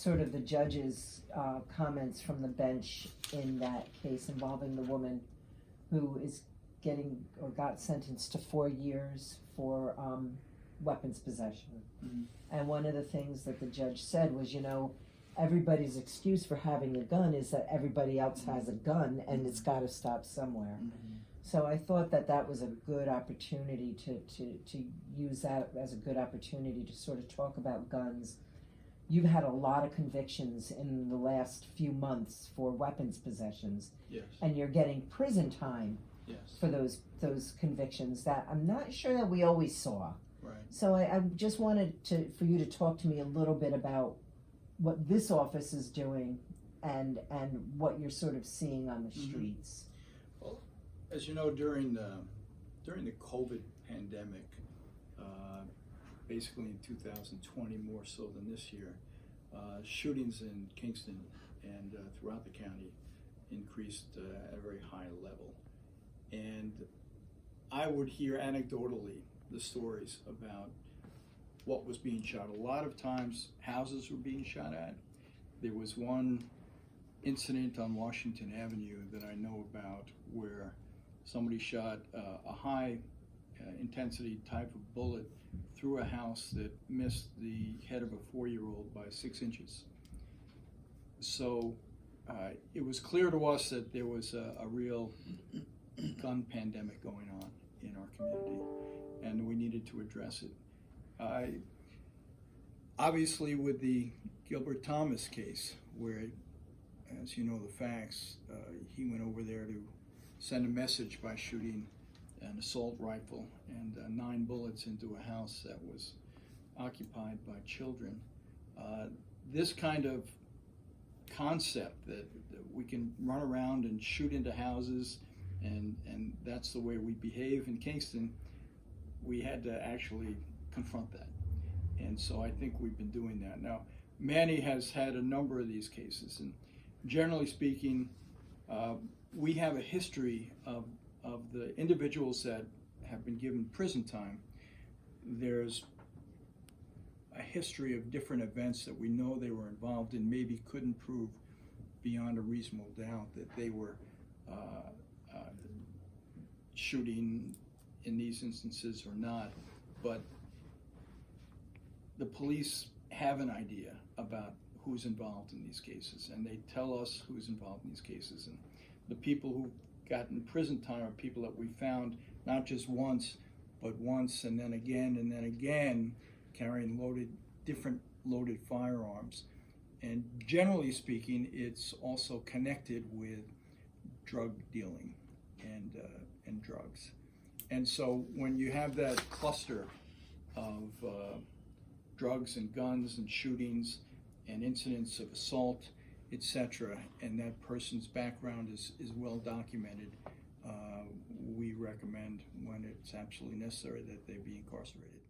sort of the judge's comments from the bench in that case involving the woman who is getting or got sentenced to 4 years for weapons possession. Mm-hmm. And one of the things that the judge said was, everybody's excuse for having a gun is that everybody else has a gun, and it's got to stop somewhere. Mm-hmm. So I thought that that was a good opportunity to use that as a good opportunity to sort of talk about guns. You've had a lot of convictions in the last few months for weapons possessions. Yes. And you're getting prison time Yes. for those convictions that I'm not sure that we always saw. Right. So I just wanted for you to talk to me a little bit about what this office is doing and what you're sort of seeing on the streets. Well, as you know, during the COVID pandemic, basically in 2020 more so than this year, shootings in Kingston and throughout the county increased at a very high level. And I would hear anecdotally the stories about what was being shot. A lot of times houses were being shot at. There was one incident on Washington Avenue that I know about where somebody shot a high intensity type of bullet through a house that missed the head of a 4-year-old by 6 inches. So it was clear to us that there was a real gun pandemic going on in our community, and we needed to address it. Obviously, with the Gilbert Thomas case, where, as you know the facts, he went over there to send a message by shooting an assault rifle and 9 bullets into a house that was occupied by children. This kind of concept that we can run around and shoot into houses, and that's the way we behave in Kingston, we had to actually confront that. And so I think we've been doing that. Now, Manny has had a number of these cases, and generally speaking, we have a history of the individuals that have been given prison time. There's a history of different events that we know they were involved in, maybe couldn't prove beyond a reasonable doubt that they were shooting in these instances or not, but the police have an idea about who's involved in these cases, and they tell us who's involved in these cases. And the people who got in prison time are people that we found not just once, but once and then again, carrying different loaded firearms. And generally speaking, it's also connected with drug dealing and drugs. And so when you have that cluster of drugs and guns and shootings and incidents of assault, etc., and that person's background is well documented, we recommend, when it's absolutely necessary, that they be incarcerated.